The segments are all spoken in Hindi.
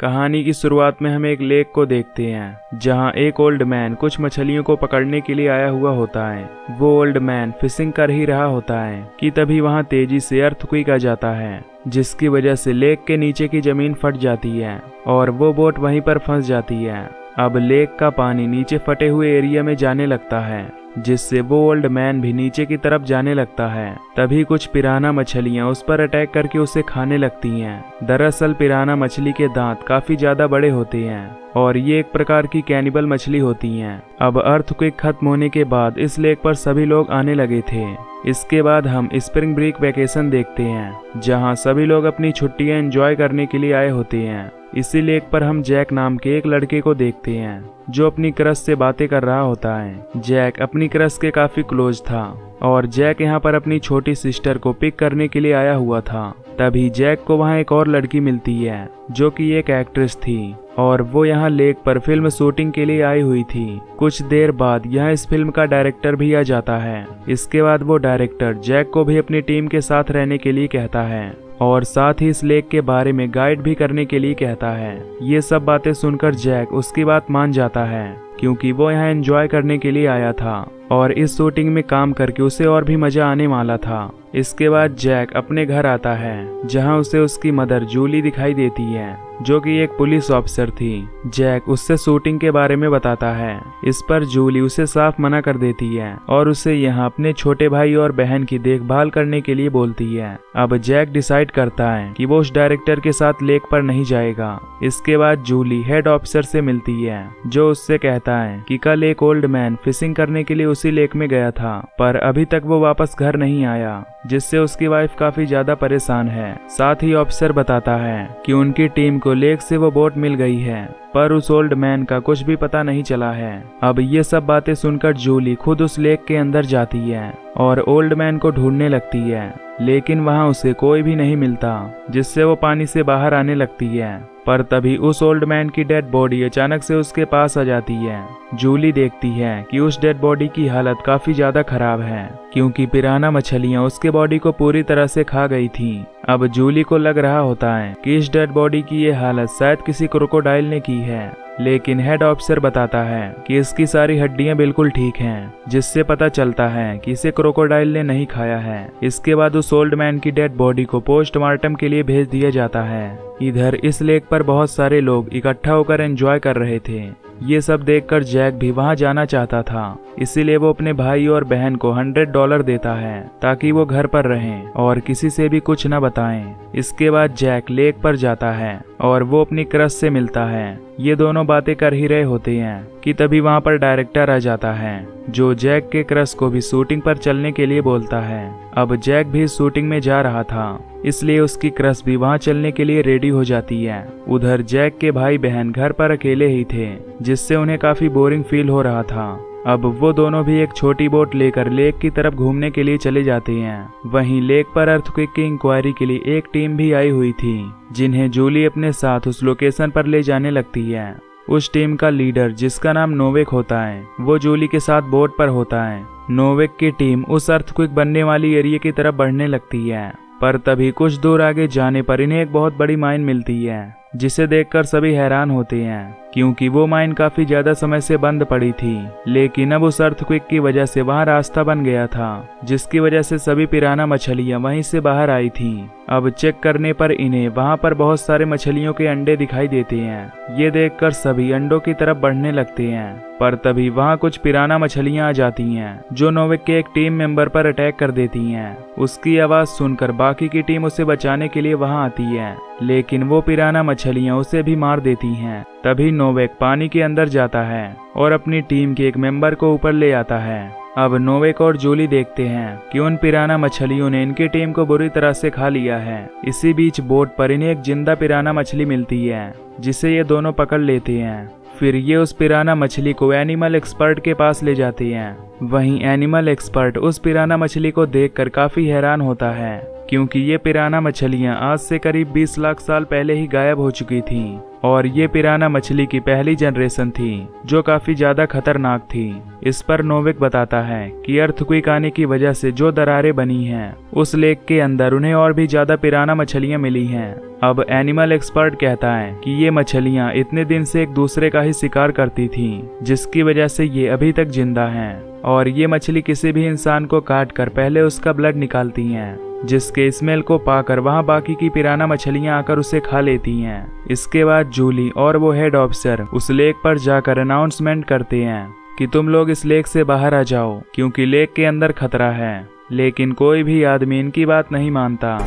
कहानी की शुरुआत में हम एक लेक को देखते हैं जहां एक ओल्ड मैन कुछ मछलियों को पकड़ने के लिए आया हुआ होता है। वो ओल्ड मैन फिशिंग कर ही रहा होता है कि तभी वहां तेजी से अर्थक्वेक आ जाता है, जिसकी वजह से लेक के नीचे की जमीन फट जाती है और वो बोट वहीं पर फंस जाती है। अब लेक का पानी नीचे फटे हुए एरिया में जाने लगता है, जिससे वो ओल्ड मैन भी नीचे की तरफ जाने लगता है। तभी कुछ पिराना मछलियां उस पर अटैक करके उसे खाने लगती हैं। दरअसल पिराना मछली के दांत काफी ज्यादा बड़े होते हैं और ये एक प्रकार की कैनिबल मछली होती हैं। अब अर्थक्वेक खत्म होने के बाद इस लेक पर सभी लोग आने लगे थे। इसके बाद हम स्प्रिंग ब्रेक वैकेशन देखते हैं, जहां सभी लोग अपनी छुट्टियां एंजॉय करने के लिए आए होते हैं। इसी लेक पर हम जैक नाम के एक लड़के को देखते हैं जो अपनी क्रश से बातें कर रहा होता है। जैक अपनी क्रश के काफी क्लोज था और जैक यहाँ पर अपनी छोटी सिस्टर को पिक करने के लिए आया हुआ था। तभी जैक को वहाँ एक और लड़की मिलती है जो कि एक एक्ट्रेस थी और वो यहाँ लेक पर फिल्म शूटिंग के लिए आई हुई थी। कुछ देर बाद यहाँ इस फिल्म का डायरेक्टर भी आ जाता है। इसके बाद वो डायरेक्टर जैक को भी अपनी टीम के साथ रहने के लिए कहता है और साथ ही इस लेक के बारे में गाइड भी करने के लिए कहता है। ये सब बातें सुनकर जैक उसकी बात मान जाता है, क्योंकि वो यहाँ एंजॉय करने के लिए आया था और इस शूटिंग में काम करके उसे और भी मजा आने वाला था। इसके बाद जैक अपने घर आता है, जहां उसे उसकी मदर जूली दिखाई देती है जो कि एक पुलिस ऑफिसर थी। जैक उससे शूटिंग के बारे में बताता है। इस पर जूली उसे साफ मना कर देती है और उसे यहाँ अपने छोटे भाई और बहन की देखभाल करने के लिए बोलती है। अब जैक डिसाइड करता है कि वो उस डायरेक्टर के साथ लेक पर नहीं जाएगा। इसके बाद जूली हेड ऑफिसर से मिलती है जो उससे कहता है कि कल एक ओल्ड मैन फिशिंग करने के लिए उसी लेक में गया था, पर अभी तक वो वापस घर नहीं आया, जिससे उसकी वाइफ काफी ज्यादा परेशान है। साथ ही ऑफिसर बताता है कि उनकी टीम को लेक से वो बोट मिल गई है, पर उस ओल्ड मैन का कुछ भी पता नहीं चला है। अब ये सब बातें सुनकर जूली खुद उस लेक के अंदर जाती है और ओल्ड मैन को ढूंढने लगती है, लेकिन वहां उसे कोई भी नहीं मिलता, जिससे वो पानी से बाहर आने लगती है। पर तभी उस ओल्ड मैन की डेड बॉडी अचानक से उसके पास आ जाती है। जूली देखती है कि उस डेड बॉडी की हालत काफी ज्यादा खराब है, क्योंकि पिराना मछलियां उसके बॉडी को पूरी तरह से खा गई थी। अब जूली को लग रहा होता है कि इस डेड बॉडी की ये हालत शायद किसी क्रोकोडाइल ने की है, लेकिन हेड ऑफिसर बताता है कि इसकी सारी हड्डियां बिल्कुल ठीक हैं, जिससे पता चलता है कि इसे क्रोकोडाइल ने नहीं खाया है। इसके बाद उस ओल्ड मैन की डेड बॉडी को पोस्टमार्टम के लिए भेज दिया जाता है। इधर इस लेक पर बहुत सारे लोग इकट्ठा होकर एंजॉय कर रहे थे। ये सब देखकर जैक भी वहां जाना चाहता था, इसीलिए वो अपने भाई और बहन को $100 देता है ताकि वो घर पर रहें और किसी से भी कुछ न बताएं। इसके बाद जैक लेक पर जाता है और वो अपनी क्रश से मिलता है। ये दोनों बातें कर ही रहे होते हैं कि तभी वहां पर डायरेक्टर आ जाता है, जो जैक के क्रश को भी शूटिंग पर चलने के लिए बोलता है। अब जैक भी शूटिंग में जा रहा था, इसलिए उसकी क्रश भी वहां चलने के लिए रेडी हो जाती है। उधर जैक के भाई बहन घर पर अकेले ही थे, जिससे उन्हें काफी बोरिंग फील हो रहा था। अब वो दोनों भी एक छोटी बोट लेकर लेक की तरफ घूमने के लिए चले जाते हैं। वहीं लेक पर अर्थक्वेक की इंक्वायरी के लिए एक टीम भी आई हुई थी, जिन्हें जूली अपने साथ उस लोकेशन पर ले जाने लगती है। उस टीम का लीडर, जिसका नाम नोवेक होता है, वो जूली के साथ बोट पर होता है। नोवेक की टीम उस अर्थक्वेक बनने वाली एरिया की तरफ बढ़ने लगती है, पर तभी कुछ दूर आगे जाने पर इन्हें एक बहुत बड़ी माइन मिलती है, जिसे देखकर सभी हैरान होते हैं, क्योंकि वो माइन काफी ज्यादा समय से बंद पड़ी थी। लेकिन अब उस अर्थक्वेक की वजह से वहां रास्ता बन गया था, जिसकी वजह से सभी पिराना मछलियां वहीं से बाहर आई थीं। अब चेक करने पर इन्हें वहां पर बहुत सारे मछलियों के अंडे दिखाई देते हैं। ये देखकर सभी अंडों की तरफ बढ़ने लगते हैं, पर तभी वहां कुछ पिराना मछलियां आ जाती हैं, जो नोवेक के एक टीम मेंबर पर अटैक कर देती हैं। उसकी आवाज सुनकर बाकी की टीम उसे बचाने के लिए वहां आती है, लेकिन वो पिराना मछलियां उसे भी मार देती हैं। तभी नोवेक पानी के अंदर जाता है और अपनी टीम के एक मेंबर को ऊपर ले आता है। अब नोवेक और जूली देखते हैं कि उन पिराना मछलियों ने इनकी टीम को बुरी तरह से खा लिया है। इसी बीच बोट पर इन्हें एक जिंदा पिराना मछली मिलती है, जिसे ये दोनों पकड़ लेते हैं। फिर ये उस पिराना मछली को एनिमल एक्सपर्ट के पास ले जाते हैं। वहीं एनिमल एक्सपर्ट उस पिराना मछली को देखकर काफी हैरान होता है, क्योंकि ये पिराना मछलियां आज से करीब 20 लाख साल पहले ही गायब हो चुकी थीं और ये पिराना मछली की पहली जनरेशन थी जो काफी ज्यादा खतरनाक थी। इस पर नोविक बताता है कि अर्थक्वेक आने की वजह से जो दरारें बनी हैं उस लेक के अंदर उन्हें और भी ज्यादा पिराना मछलियां मिली हैं। अब एनिमल एक्सपर्ट कहता है कि ये मछलियां इतने दिन से एक दूसरे का ही शिकार करती थीं, जिसकी वजह से ये अभी तक जिंदा हैं। और ये मछली किसी भी इंसान को काट कर पहले उसका ब्लड निकालती हैं, जिसके स्मेल को पाकर वहां बाकी की पिराना मछलियां आकर उसे खा लेती हैं। इसके बाद जूली और वो हेड ऑफिसर उस लेक पर जाकर अनाउंसमेंट करते हैं कि तुम लोग इस लेक से बाहर आ जाओ क्योंकि लेक के अंदर खतरा है। लेकिन कोई भी आदमी इनकी बात नहीं मानता।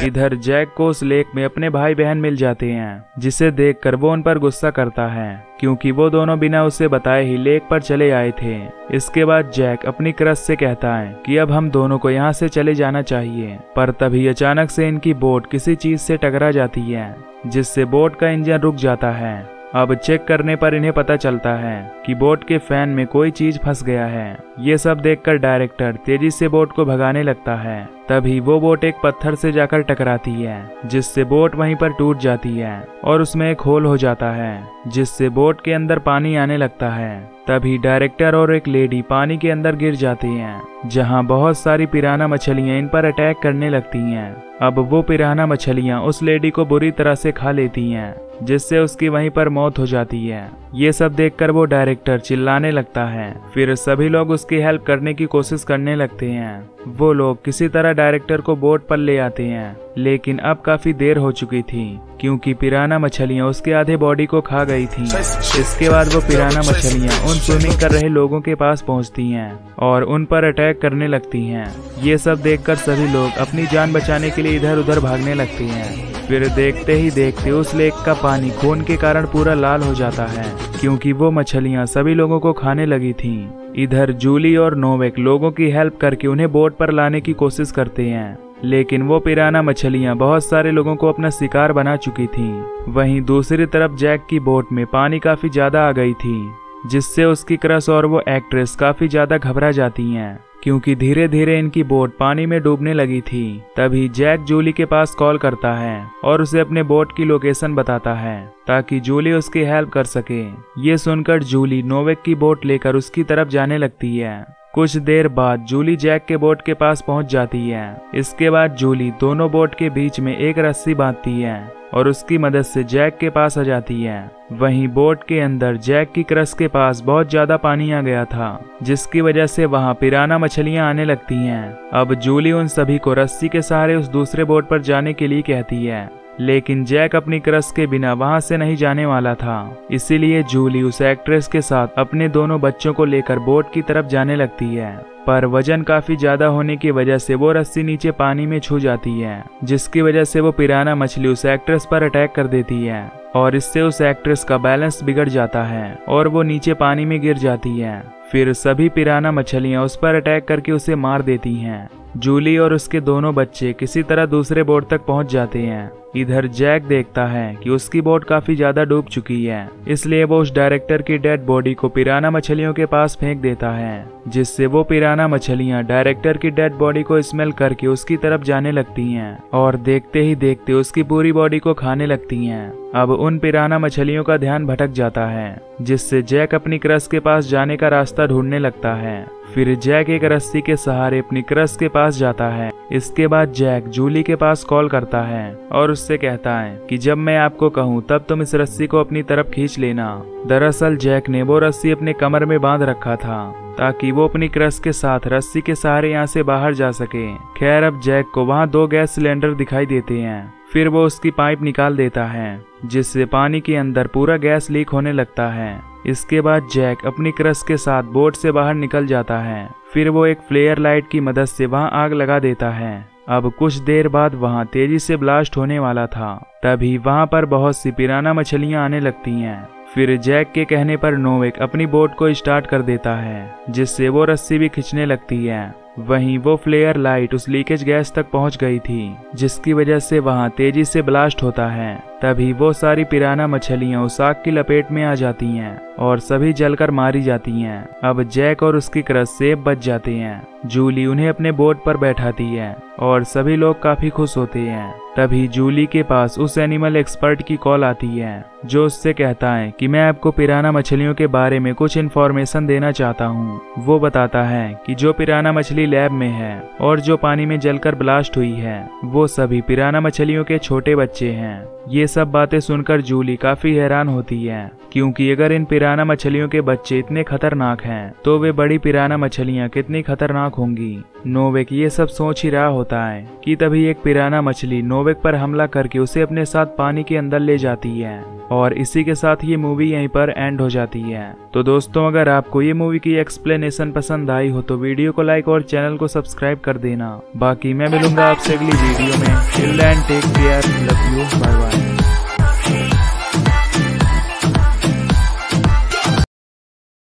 इधर जैक को उस लेक में अपने भाई बहन मिल जाते हैं, जिसे देखकर वो उन पर गुस्सा करता है क्योंकि वो दोनों बिना उसे बताए ही लेक पर चले आए थे। इसके बाद जैक अपनी क्रश से कहता है कि अब हम दोनों को यहाँ से चले जाना चाहिए, पर तभी अचानक से इनकी बोट किसी चीज से टकरा जाती है, जिससे बोट का इंजन रुक जाता है। अब चेक करने पर इन्हें पता चलता है कि बोट के फैन में कोई चीज फंस गया है। ये सब देखकर डायरेक्टर तेजी से बोट को भगाने लगता है। तभी वो बोट एक पत्थर से जाकर टकराती है, जिससे बोट वहीं पर टूट जाती है और उसमें एक होल हो जाता है, जिससे बोट के अंदर पानी आने लगता है। तभी डायरेक्टर और एक लेडी पानी के अंदर गिर जाती हैं, जहां बहुत सारी पिराना मछलियां इन पर अटैक करने लगती हैं। अब वो पिराना मछलियां उस लेडी को बुरी तरह से खा लेती हैं, जिससे उसकी वहीं पर मौत हो जाती है। ये सब देखकर वो डायरेक्टर चिल्लाने लगता है। फिर सभी लोग उसकी हेल्प करने की कोशिश करने लगते हैं। वो लोग किसी तरह डायरेक्टर को बोट पर ले आते हैं, लेकिन अब काफी देर हो चुकी थी क्योंकि पिराना मछलियां उसके आधे बॉडी को खा गई थी। इसके बाद वो पिराना मछलियां उन स्विमिंग कर रहे लोगों के पास पहुंचती हैं और उन पर अटैक करने लगती हैं। ये सब देखकर सभी लोग अपनी जान बचाने के लिए इधर उधर भागने लगते हैं। फिर देखते ही देखते उस लेक का पानी खून के कारण पूरा लाल हो जाता है क्योंकि वो मछलियां सभी लोगों को खाने लगी थीं। इधर जूली और नोविक लोगों की हेल्प करके उन्हें बोट पर लाने की कोशिश करते हैं, लेकिन वो पिराना मछलियां बहुत सारे लोगों को अपना शिकार बना चुकी थीं। वहीं दूसरी तरफ जैक की बोट में पानी काफी ज्यादा आ गई थी, जिससे उसकी क्रश और वो एक्ट्रेस काफी ज्यादा घबरा जाती हैं क्योंकि धीरे धीरे इनकी बोट पानी में डूबने लगी थी। तभी जैक जूली के पास कॉल करता है और उसे अपने बोट की लोकेशन बताता है ताकि जूली उसकी हेल्प कर सके। ये सुनकर जूली नोविक की बोट लेकर उसकी तरफ जाने लगती है। कुछ देर बाद जूली जैक के बोट के पास पहुंच जाती है। इसके बाद जूली दोनों बोट के बीच में एक रस्सी बांधती है और उसकी मदद से जैक के पास आ जाती है। वहीं बोट के अंदर जैक की क्रश के पास बहुत ज्यादा पानी आ गया था, जिसकी वजह से वहां पिराना मछलियां आने लगती हैं। अब जूली उन सभी को रस्सी के सहारे उस दूसरे बोट पर जाने के लिए कहती है, लेकिन जैक अपनी क्रश के बिना वहां से नहीं जाने वाला था। इसीलिए जूली उस एक्ट्रेस के साथ अपने दोनों बच्चों को लेकर बोट की तरफ जाने लगती है, पर वजन काफी ज्यादा होने की वजह से वो रस्सी नीचे पानी में छू जाती है, जिसकी वजह से वो पिराना मछली उस एक्ट्रेस पर अटैक कर देती है और इससे उस एक्ट्रेस का बैलेंस बिगड़ जाता है और वो नीचे पानी में गिर जाती है। फिर सभी पिराना मछलियां उस पर अटैक करके उसे मार देती हैं। जूली और उसके दोनों बच्चे किसी तरह दूसरे बोट तक पहुंच जाते हैं। इधर जैक देखता है कि उसकी बोट काफी ज्यादा डूब चुकी है, इसलिए वो उस डायरेक्टर की डेड बॉडी को पिराना मछलियों के पास फेंक देता है, जिससे वो पिराना मछलियां डायरेक्टर की डेड बॉडी को स्मेल करके उसकी तरफ जाने लगती हैं और देखते ही देखते उसकी पूरी बॉडी को खाने लगती हैं। अब उन पिराना मछलियों का ध्यान भटक जाता है, जिससे जैक अपनी क्रश के पास जाने का रास्ता ढूंढने लगता है। फिर जैक एक रस्सी के सहारे अपनी क्रश के पास जाता है। इसके बाद जैक जूली के पास कॉल करता है और उससे कहता है कि जब मैं आपको कहूँ तब तुम इस रस्सी को अपनी तरफ खींच लेना। दरअसल जैक ने वो रस्सी अपने कमर में बांध रखा था ताकि वो अपनी क्रश के साथ रस्सी के सहारे यहाँ से बाहर जा सके। खैर अब जैक को वहाँ 2 गैस सिलेंडर दिखाई देते हैं। फिर वो उसकी पाइप निकाल देता है, जिससे पानी के अंदर पूरा गैस लीक होने लगता है। इसके बाद जैक अपनी क्रश के साथ बोट से बाहर निकल जाता है। फिर वो एक फ्लेयर लाइट की मदद से वहां आग लगा देता है। अब कुछ देर बाद वहां तेजी से ब्लास्ट होने वाला था। तभी वहां पर बहुत सी पिराना मछलियां आने लगती हैं। फिर जैक के कहने पर नोविक अपनी बोट को स्टार्ट कर देता है, जिससे वो रस्सी भी खींचने लगती है वहीं वो फ्लेयर लाइट उस लीकेज गैस तक पहुंच गई थी, जिसकी वजह से वहां तेजी से ब्लास्ट होता है। तभी वो सारी पिराना मछलियां उस आग की लपेट में आ जाती हैं और सभी जलकर मारी जाती हैं। अब जैक और उसकी क्रश सेफ बच जाते हैं। जूली उन्हें अपने बोट पर बैठाती है और सभी लोग काफी खुश होते हैं। तभी जूली के पास उस एनिमल एक्सपर्ट की कॉल आती है, जो उससे कहता है कि मैं आपको पिराना मछलियों के बारे में कुछ इन्फॉर्मेशन देना चाहता हूँ। वो बताता है कि जो पिराना मछली लैब में है और जो पानी में जलकर ब्लास्ट हुई है, वो सभी पिराना मछलियों के छोटे बच्चे हैं। ये सब बातें सुनकर जूली काफी हैरान होती है, क्योंकि अगर इन पिराना मछलियों के बच्चे इतने खतरनाक हैं, तो वे बड़ी पिराना मछलियां कितनी खतरनाक होंगी। नोवेक ये सब सोच ही रहा होता है कि तभी एक पिराना मछली नोवेक पर हमला करके उसे अपने साथ पानी के अंदर ले जाती है और इसी के साथ ये मूवी यहीं पर एंड हो जाती है। तो दोस्तों, अगर आपको ये मूवी की एक्सप्लेनेशन पसंद आई हो तो वीडियो को लाइक और चैनल को सब्सक्राइब कर देना। बाकी मैं मिलूंगा आपसे अगली वीडियो में। Till then take care, love you, bye bye.